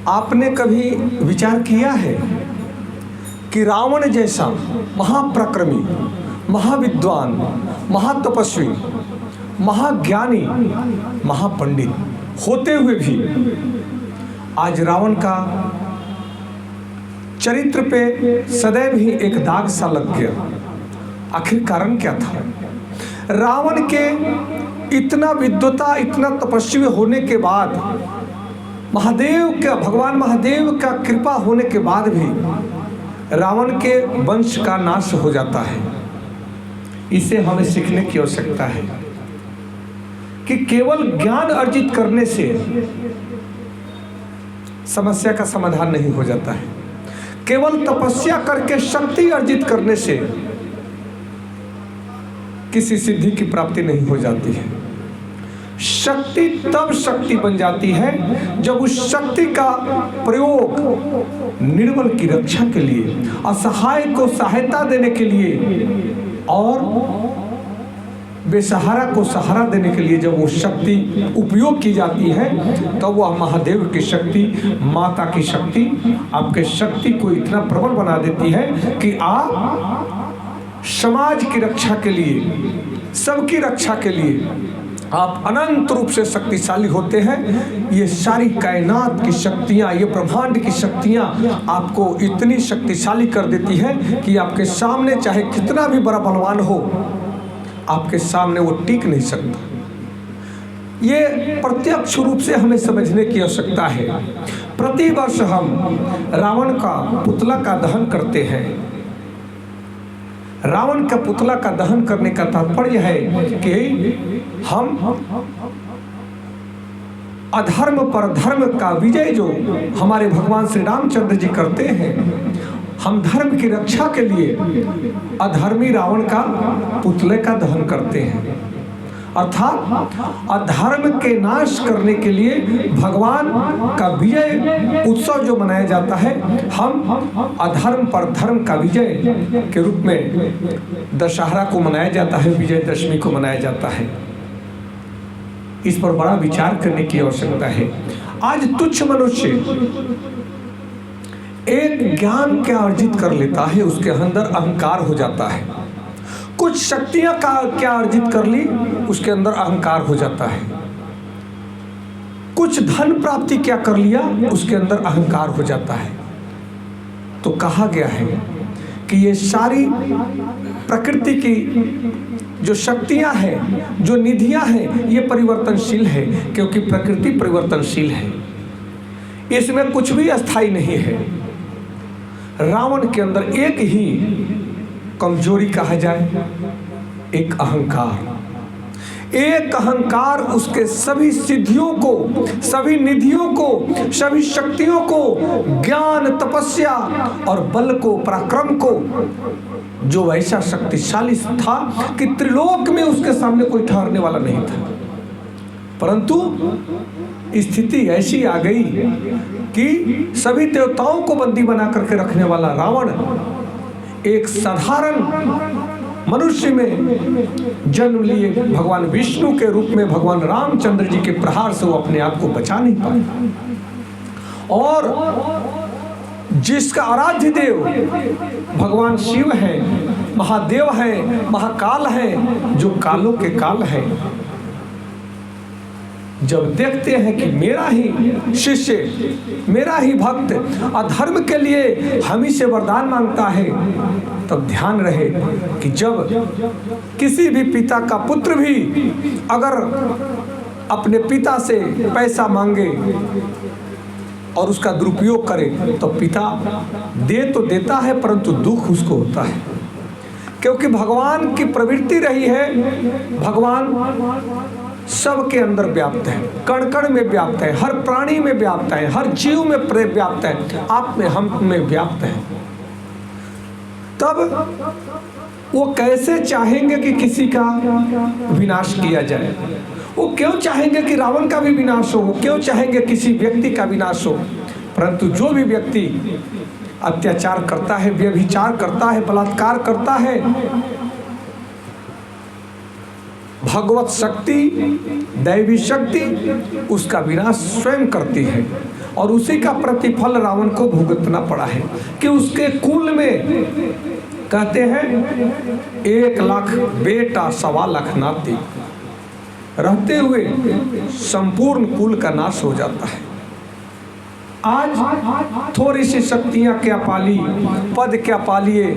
आपने कभी विचार किया है कि रावण जैसा महाप्रक्रमी, महाविद्वान, महातपस्वी, महाज्ञानी, महापंडित होते हुए भी आज रावण का चरित्र पे सदैव ही एक दाग सा लग गया। आखिर कारण क्या था? रावण के इतना विद्वता, इतना तपस्वी होने के बाद, भगवान महादेव का कृपा होने के बाद भी रावण के वंश का नाश हो जाता है। इसे हमें सीखने की आवश्यकता है कि केवल ज्ञान अर्जित करने से समस्या का समाधान नहीं हो जाता है। केवल तपस्या करके शक्ति अर्जित करने से किसी सिद्धि की प्राप्ति नहीं हो जाती है। शक्ति तब शक्ति बन जाती है जब उस शक्ति का प्रयोग निर्बल की रक्षा के लिए, असहाय को सहायता देने के लिए और बेसहारा को सहारा देने के लिए जब वो शक्ति उपयोग की जाती है, तब तो वह महादेव की शक्ति, माता की शक्ति आपके शक्ति को इतना प्रबल बना देती है कि आप समाज की रक्षा के लिए, सबकी रक्षा के लिए आप अनंत रूप से शक्तिशाली होते हैं। ये सारी कायनात की शक्तियाँ, ये ब्रह्मांड की शक्तियाँ आपको इतनी शक्तिशाली कर देती है कि आपके सामने चाहे कितना भी बड़ा बलवान हो, आपके सामने वो टिक नहीं सकता। ये प्रत्यक्ष रूप से हमें समझने की आवश्यकता है। प्रतिवर्ष हम रावण का पुतला का दहन करते हैं। रावण का पुतला का दहन करने का तात्पर्य है कि हम अधर्म पर धर्म का विजय जो हमारे भगवान श्री रामचंद्र जी करते हैं, हम धर्म की रक्षा के लिए अधर्मी रावण का पुतले का दहन करते हैं। अर्थात अधर्म के नाश करने के लिए भगवान का विजय उत्सव जो मनाया जाता है, हम अधर्म पर धर्म का विजय के रूप में दशहरा को मनाया जाता है, विजयदशमी को मनाया जाता है। इस पर बड़ा विचार करने की आवश्यकता है। आज तुच्छ मनुष्य एक ज्ञान क्या अर्जित कर लेता है, उसके अंदर अहंकार हो जाता है। कुछ शक्तियां का क्या अर्जित कर ली, उसके अंदर अहंकार हो जाता है। कुछ धन प्राप्ति क्या कर लिया, उसके अंदर अहंकार हो जाता है। तो कहा गया है कि ये सारी प्रकृति की जो शक्तियां हैं, जो निधियां हैं, ये परिवर्तनशील है, क्योंकि प्रकृति परिवर्तनशील है। इसमें कुछ भी अस्थायी नहीं है। रावण के अंदर एक ही कमजोरी कहा जाए, एक अहंकार। एक अहंकार उसके सभी सिद्धियों को, सभी निधियों को, सभी शक्तियों को, ज्ञान, तपस्या और बल को, पराक्रम को, जो वैसा शक्तिशाली था कि त्रिलोक में उसके सामने कोई ठहरने वाला नहीं था। परंतु स्थिति ऐसी आ गई कि सभी देवताओं को बंदी बना करके रखने वाला रावण एक साधारण मनुष्य में जन्म लिए भगवान विष्णु के रूप में भगवान रामचंद्र जी के प्रहार से वो अपने आप को बचा नहीं पाया। और जिसका आराध्य देव भगवान शिव है, महादेव है, महाकाल है, जो कालों के काल है, जब देखते हैं कि मेरा ही शिष्य, मेरा ही भक्त अधर्म के लिए हम ही से वरदान मांगता है, तब ध्यान रहे कि जब किसी भी पिता का पुत्र भी अगर अपने पिता से पैसा मांगे और उसका दुरुपयोग करे, तो पिता दे तो देता है, परंतु दुख उसको होता है, क्योंकि भगवान की प्रवृत्ति रही है। भगवान सबके अंदर व्याप्त है, कण कण में व्याप्त है, हर प्राणी में व्याप्त है, हर जीव में व्याप्त है, आप में, हम में व्याप्त है। तब वो कैसे चाहेंगे कि किसी का विनाश किया जाए? वो क्यों चाहेंगे कि रावण का भी विनाश हो? वो क्यों चाहेंगे किसी व्यक्ति का विनाश हो? परंतु जो भी व्यक्ति अत्याचार करता है, व्यभिचार करता है, बलात्कार करता है, भगवत शक्ति, दैवी शक्ति उसका विनाश स्वयं करती है। और उसी का प्रतिफल रावण को भुगतना पड़ा है कि उसके कुल में कहते हैं 1 लाख बेटा 1.25 लाख नाती रहते हुए संपूर्ण कुल का नाश हो जाता है। आज थोड़ी सी शक्तियां क्या पाली, पद क्या पालिए,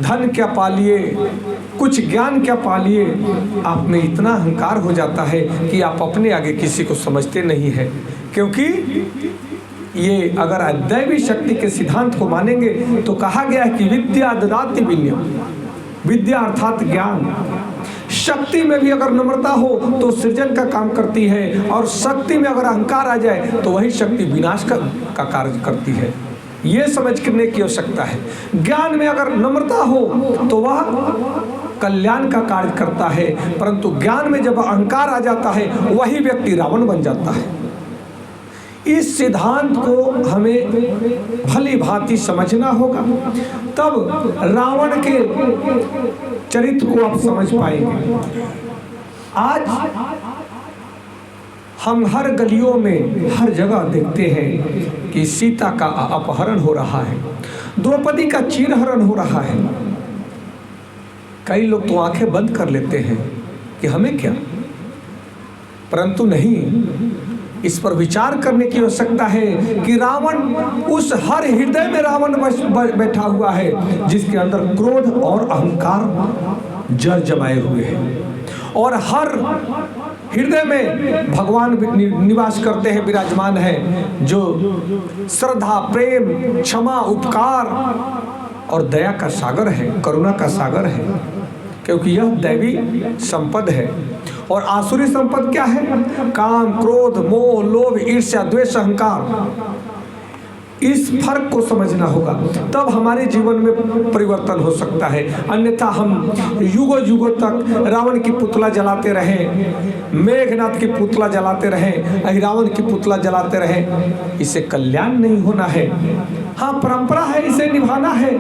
धन क्या पालिए, कुछ ज्ञान क्या पालिए, आप में इतना अहंकार हो जाता है कि आप अपने आगे किसी को समझते नहीं है। क्योंकि ये अगर दैवी शक्ति के सिद्धांत को मानेंगे तो कहा गया है कि विद्या ददाति विनयम, विद्या अर्थात ज्ञान। शक्ति में भी अगर नम्रता हो तो सृजन का काम करती है, और शक्ति में अगर अहंकार आ जाए तो वही शक्ति विनाश का कार्य करती है। ये समझने की आवश्यकता है। ज्ञान में अगर नम्रता हो तो वह कल्याण का कार्य करता है, परंतु ज्ञान में जब अहंकार आ जाता है वही व्यक्ति रावण बन जाता है। इस सिद्धांत को हमें भली भांति समझना होगा, तब रावण के चरित्र को आप समझ पाएंगे। आज हम हर गलियों में हर जगह देखते हैं कि सीता का अपहरण हो रहा है, द्रौपदी का चीरहरण हो रहा है। कई लोग तो आंखें बंद कर लेते हैं कि हमें क्या, परंतु नहीं, इस पर विचार करने की आवश्यकता है कि रावण उस हर हृदय में रावण बैठा हुआ है जिसके अंदर क्रोध और अहंकार जड़ जमाए हुए हैं, और हर हृदय में भगवान निवास करते हैं, विराजमान है, जो श्रद्धा, प्रेम, क्षमा, उपकार और दया का सागर है, करुणा का सागर है। क्योंकि यह दैवी संपद है। और आसुरी संपद क्या है? काम, क्रोध, मोह, लोभ, ईर्ष्या, द्वेष, अहंकार। इस फर्क को समझना होगा, तब हमारे जीवन में परिवर्तन हो सकता है। अन्यथा हम युगों युगों तक रावण की पुतला जलाते रहें, मेघनाथ की पुतला जलाते रहें, अहिरावण की पुतला जलाते रहें, इससे कल्याण नहीं होना है। हाँ, परंपरा है, इसे निभाना है।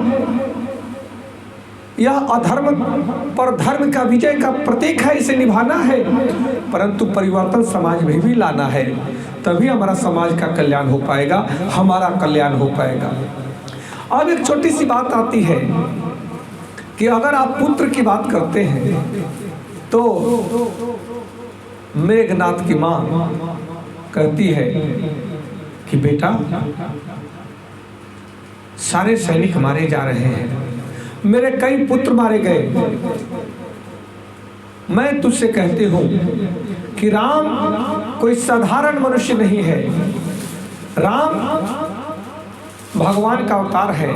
यह अधर्म पर धर्म का विजय का प्रतीक है, इसे निभाना है, परंतु परिवर्तन समाज में भी लाना है, तभी हमारा समाज का कल्याण हो पाएगा, हमारा कल्याण हो पाएगा। अब एक छोटी सी बात आती है कि अगर आप पुत्र की बात करते हैं तो मेघनाथ की मां कहती है कि बेटा, सारे सैनिक मारे जा रहे हैं, मेरे कई पुत्र मारे गए, मैं तुझसे कहती हूं कि राम कोई साधारण मनुष्य नहीं है, राम भगवान का अवतार है।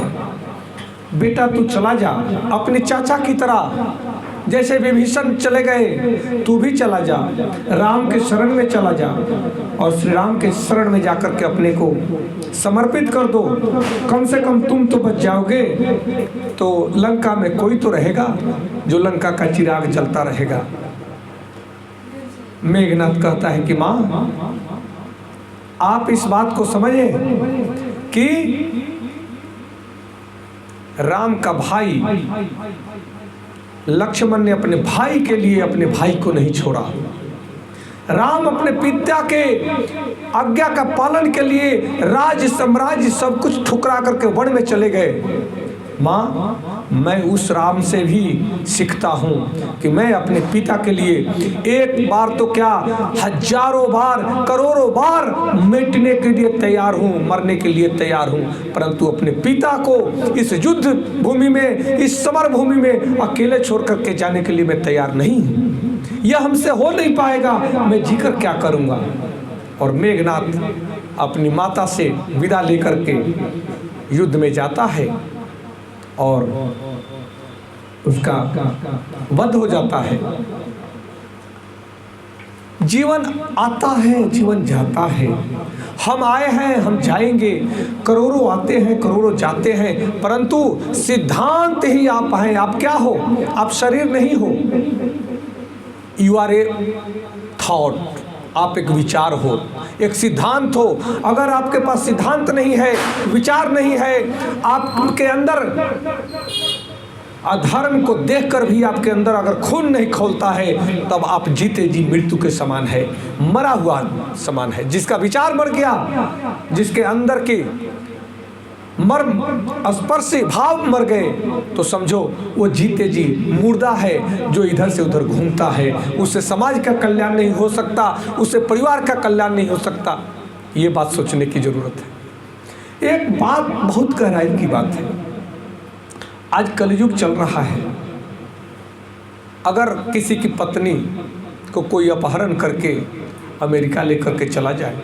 बेटा तू चला जा, अपने चाचा की तरह, जैसे विभीषण चले गए तू भी चला जा, राम के शरण में चला जा, और श्री राम के शरण में जाकर के अपने को समर्पित कर दो। कम से कम तुम तो बच जाओगे, तो लंका में कोई तो रहेगा जो लंका का चिराग जलता रहेगा। मेघनाथ कहता है कि माँ, आप इस बात को समझे कि राम का भाई लक्ष्मण ने अपने भाई के लिए अपने भाई को नहीं छोड़ा। राम अपने पिता के आज्ञा का पालन के लिए राज, साम्राज्य सब कुछ ठुकरा करके वन में चले गए। माँ, मैं उस राम से भी सीखता हूँ कि मैं अपने पिता के लिए एक बार तो क्या, हजारों बार, करोड़ों बार मिटने के लिए तैयार हूँ, मरने के लिए तैयार हूँ, परंतु अपने पिता को इस युद्ध भूमि में, इस समर भूमि में अकेले छोड़ करके जाने के लिए मैं तैयार नहीं हूँ। यह हमसे हो नहीं पाएगा, मैं जीकर क्या करूँगा। और मेघनाथ अपनी माता से विदा लेकर के युद्ध में जाता है और उसका वध हो जाता है। जीवन आता है, जीवन जाता है, हम आए हैं, हम जाएंगे, करोड़ों आते हैं, करोड़ों जाते हैं, परंतु सिद्धांत ही आप हैं। आप क्या हो? आप शरीर नहीं हो, यू आर ए थॉट, आप एक विचार हो, एक सिद्धांत हो। अगर आपके पास सिद्धांत नहीं है, विचार नहीं है, आपके अंदर अधर्म को देखकर भी आपके अंदर अगर खून नहीं खौलता है, तब आप जीते जी मृत्यु के समान है, मरा हुआ समान है। जिसका विचार मर गया, जिसके अंदर के मर्म स्पर्शी भाव मर गए, तो समझो वो जीते जी मुर्दा है जो इधर से उधर घूमता है। उससे समाज का कल्याण नहीं हो सकता, उससे परिवार का कल्याण नहीं हो सकता। ये बात सोचने की जरूरत है। एक बात बहुत गहराई की बात है, आज कलयुग चल रहा है। अगर किसी की पत्नी को कोई अपहरण करके अमेरिका लेकर के चला जाए,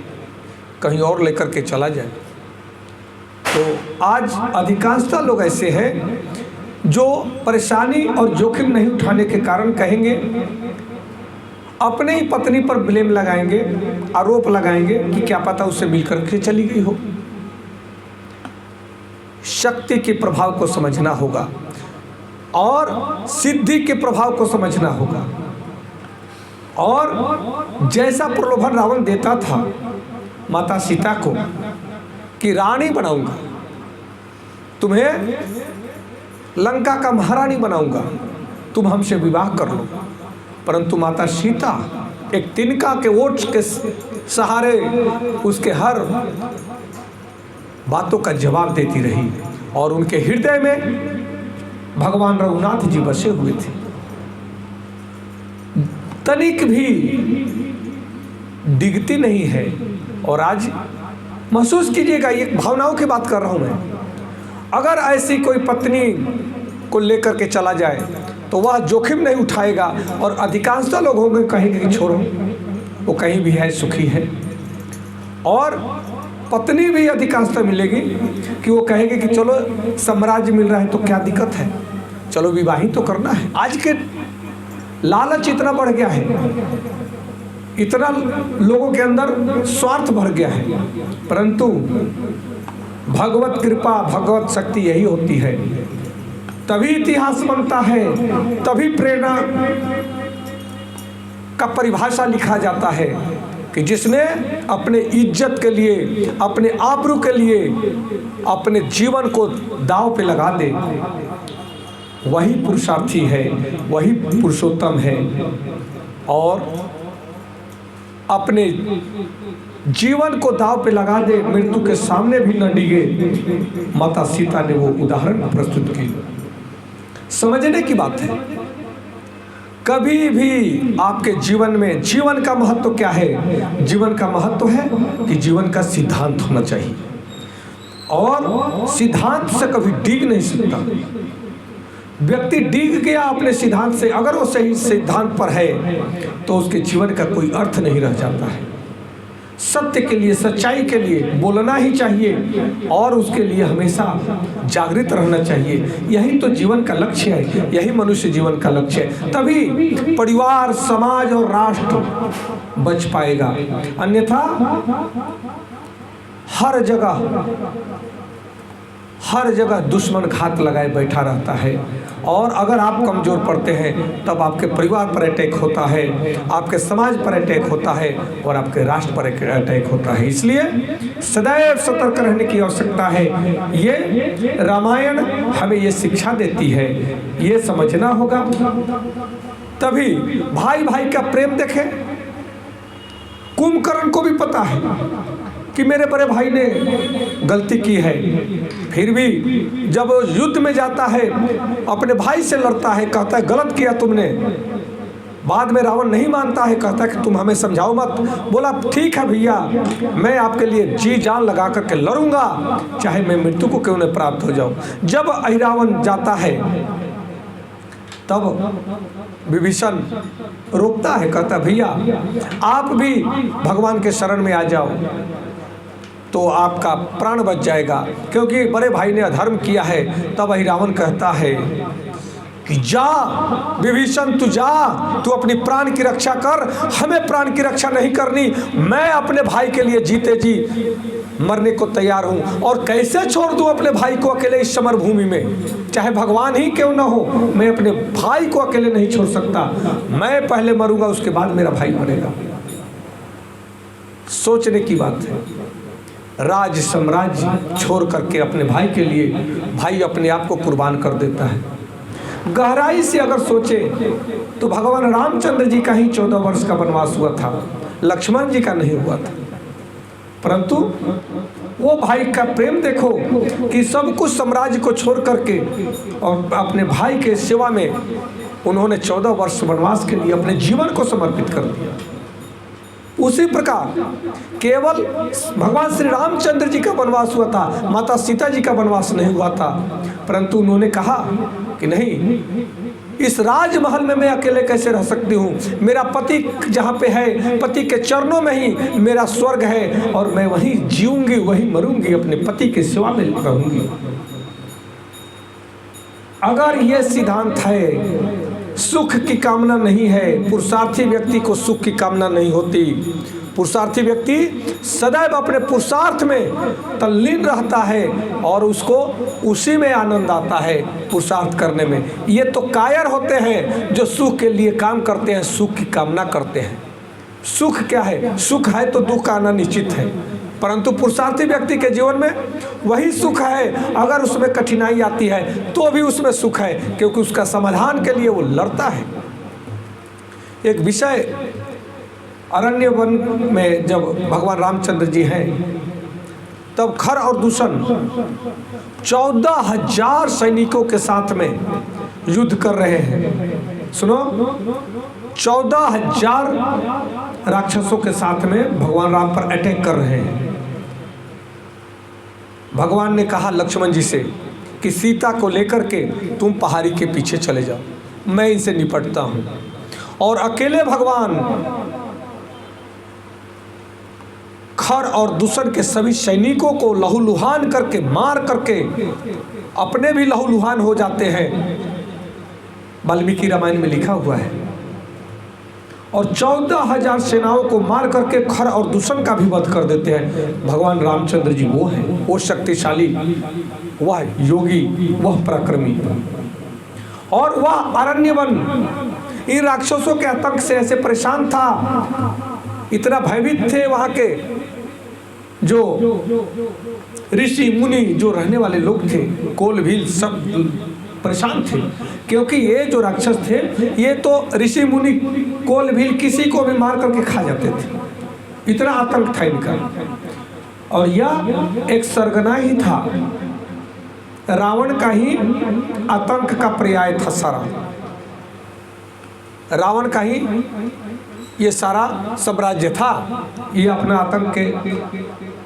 कहीं और लेकर के चला जाए, तो आज अधिकांशतः लोग ऐसे हैं जो परेशानी और जोखिम नहीं उठाने के कारण कहेंगे, अपने ही पत्नी पर ब्लेम लगाएंगे, आरोप लगाएंगे कि क्या पता उससे मिलकर के चली गई हो। शक्ति के प्रभाव को समझना होगा और सिद्धि के प्रभाव को समझना होगा। और जैसा प्रलोभन रावण देता था माता सीता को कि रानी बनाऊंगा, तुम्हें लंका का महारानी बनाऊंगा, तुम हमसे विवाह कर लो, परंतु माता सीता एक तिनका के ओट के सहारे उसके हर बातों का जवाब देती रही और उनके हृदय में भगवान रघुनाथ जी बसे हुए थे। तनिक भी डिगती नहीं है। और आज महसूस कीजिएगा, ये भावनाओं की बात कर रहा हूं मैं, अगर ऐसी कोई पत्नी को लेकर के चला जाए तो वह जोखिम नहीं उठाएगा और अधिकांशतः लोग होंगे कहेंगे कि छोड़ो, वो कहीं भी है, सुखी है। और पत्नी भी अधिकांशतः मिलेगी कि वो कहेगी कि चलो साम्राज्य मिल रहा है तो क्या दिक्कत है, चलो विवाहित तो करना है। आज के लालच इतना बढ़ गया है, इतना लोगों के अंदर स्वार्थ भर गया है, परंतु भगवत कृपा, भगवत शक्ति यही होती है, तभी इतिहास बनता है, तभी प्रेरणा का परिभाषा लिखा जाता है कि जिसने अपने इज्जत के लिए, अपने आबरू के लिए अपने जीवन को दांव पे लगा दे, वही पुरुषार्थी है, वही पुरुषोत्तम है। और अपने जीवन को दांव पे लगा दे, मृत्यु के सामने भी न डिगे। माता सीता ने वो उदाहरण प्रस्तुत की। समझने की बात है, कभी भी आपके जीवन में जीवन का महत्व क्या है? जीवन का महत्व है कि जीवन का सिद्धांत होना चाहिए और सिद्धांत से कभी डिग नहीं सकता। व्यक्ति डिग गया अपने सिद्धांत से, अगर वो सही सिद्धांत पर है तो उसके जीवन का कोई अर्थ नहीं रह जाता है। सत्य के लिए, सच्चाई के लिए बोलना ही चाहिए और उसके लिए हमेशा जागृत रहना चाहिए। यही तो जीवन का लक्ष्य है, यही मनुष्य जीवन का लक्ष्य है। तभी परिवार, समाज और राष्ट्र बच पाएगा। अन्यथा हर जगह दुश्मन घात लगाए बैठा रहता है और अगर आप कमज़ोर पड़ते हैं तब आपके परिवार पर अटैक होता है, आपके समाज पर अटैक होता है और आपके राष्ट्र पर अटैक होता है। इसलिए सदैव सतर्क रहने की आवश्यकता है। ये रामायण हमें ये शिक्षा देती है, ये समझना होगा। तभी भाई भाई का प्रेम देखें। कुंभकर्ण को भी पता है कि मेरे बड़े भाई ने गलती की है, फिर भी जब युद्ध में जाता है अपने भाई से लड़ता है, कहता है गलत किया तुमने। बाद में रावण नहीं मानता है, कहता है कि तुम हमें समझाओ मत। बोला ठीक है भैया, मैं आपके लिए जी जान लगा करके लड़ूंगा, चाहे मैं मृत्यु को क्यों न प्राप्त हो जाऊं। जब अहिरावण जाता है तब विभीषण रोकता है, कहता भैया आप भी भगवान के शरण में आ जाओ तो आपका प्राण बच जाएगा, क्योंकि बड़े भाई ने अधर्म किया है। तब अहिरावण कहता है कि जा विभीषण, तू जा, तू अपनी प्राण की रक्षा कर, हमें प्राण की रक्षा नहीं करनी। मैं अपने भाई के लिए जीते जी मरने को तैयार हूँ और कैसे छोड़ दूँ अपने भाई को अकेले इस समर भूमि में, चाहे भगवान ही क्यों ना हो। मैं अपने भाई को अकेले नहीं छोड़ सकता, मैं पहले मरूंगा, उसके बाद मेरा भाई मरेगा। सोचने की बात है। राज साम्राज्य छोड़ करके अपने भाई के लिए भाई अपने आप को कुर्बान कर देता है। गहराई से अगर सोचे तो भगवान रामचंद्र जी का ही 14 वर्ष का वनवास हुआ था, लक्ष्मण जी का नहीं हुआ था। परंतु वो भाई का प्रेम देखो कि सब कुछ साम्राज्य को छोड़ करके और अपने भाई के सेवा में उन्होंने 14 वर्ष वनवास के लिए अपने जीवन को समर्पित कर दिया। उसी प्रकार केवल भगवान श्री रामचंद्र जी का वनवास हुआ था, माता सीता जी का वनवास नहीं हुआ था। परंतु उन्होंने कहा कि नहीं, इस राजमहल में मैं अकेले कैसे रह सकती हूँ, मेरा पति जहाँ पे है, पति के चरणों में ही मेरा स्वर्ग है और मैं वहीं जीऊंगी, वहीं मरूंगी, अपने पति की सेवा में रहूंगी। अगर ये सिद्धांत है, सुख की कामना नहीं है, पुरुषार्थी व्यक्ति को सुख की कामना नहीं होती। पुरुषार्थी व्यक्ति सदैव अपने पुरुषार्थ में तल्लीन रहता है और उसको उसी में आनंद आता है पुरुषार्थ करने में। ये तो कायर होते हैं जो सुख के लिए काम करते हैं, सुख की कामना करते हैं। सुख क्या है? सुख है तो दुख आना निश्चित है, परंतु पुरुषार्थी व्यक्ति के जीवन में वही सुख है। अगर उसमें कठिनाई आती है तो भी उसमें सुख है, क्योंकि उसका समाधान के लिए वो लड़ता है। एक विषय, अरण्य वन में जब भगवान रामचंद्र जी हैं तब खर और दूषण 14,000 सैनिकों के साथ में युद्ध कर रहे हैं। सुनो, 14,000 राक्षसों के साथ में भगवान राम पर अटैक कर रहे हैं। भगवान ने कहा लक्ष्मण जी से कि सीता को लेकर के तुम पहाड़ी के पीछे चले जाओ, मैं इनसे निपटता हूं। और अकेले भगवान खर और दूषण के सभी सैनिकों को लहूलुहान करके मार करके अपने भी लहूलुहान हो जाते हैं। वाल्मीकि रामायण में लिखा हुआ है। और 14,000 सेनाओं को मार करके खर और दूषण का भी वध कर देते हैं। भगवान रामचंद्र जी वो हैं, वो शक्तिशाली, वह योगी, वह पराक्रमी। और वह अरण्यवन इन राक्षसों के आतंक से ऐसे परेशान था, इतना भयभीत थे वहां के जो ऋषि मुनि जो रहने वाले लोग थे, कोल भील सब परेशान थे, क्योंकि ये जो राक्षस थे ये तो ऋषि मुनि कोल भील किसी को भी मार करके खा जाते थे, इतना आतंक था इनका। और यह एक सरगना ही था, रावण का ही आतंक का पर्याय था सारा। रावण का ही ये सारा साम्राज्य था, ये अपना आतंक के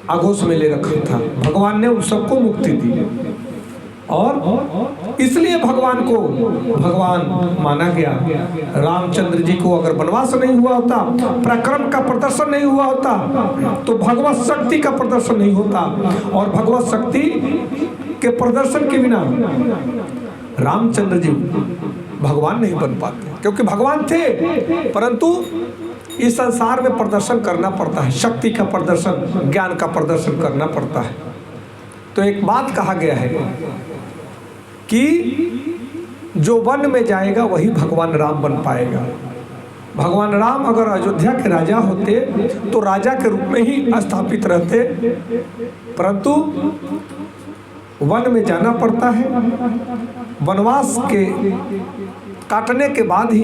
आगोश में ले रखा था। भगवान ने उन सबको मुक्ति दी और इसलिए भगवान को भगवान माना गया। रामचंद्र जी को अगर वनवास नहीं हुआ होता, पराक्रम का प्रदर्शन नहीं हुआ होता, तो भगवत शक्ति का प्रदर्शन नहीं होता। और भगवत शक्ति के प्रदर्शन के बिना रामचंद्र जी भगवान नहीं बन पाते, क्योंकि भगवान थे परंतु इस संसार में प्रदर्शन करना पड़ता है, शक्ति का प्रदर्शन, ज्ञान का प्रदर्शन करना पड़ता है। तो एक बात कहा गया है कि जो वन में जाएगा वही भगवान राम बन पाएगा। भगवान राम अगर अयोध्या के राजा होते तो राजा के रूप में ही स्थापित रहते, परंतु वन में जाना पड़ता है। वनवास के काटने के बाद ही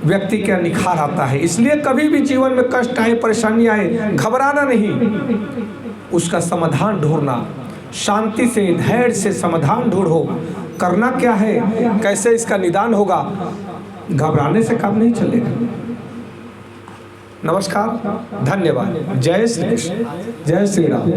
व्यक्ति का निखार आता है। इसलिए कभी भी जीवन में कष्ट आए, परेशानी आए, घबराना नहीं, उसका समाधान ढूंढना, शांति से, धैर्य से समाधान ढूंढो। करना क्या है, कैसे इसका निदान होगा, घबराने से काम नहीं चलेगा। नमस्कार, धन्यवाद। जय श्री कृष्ण, जय श्री राम।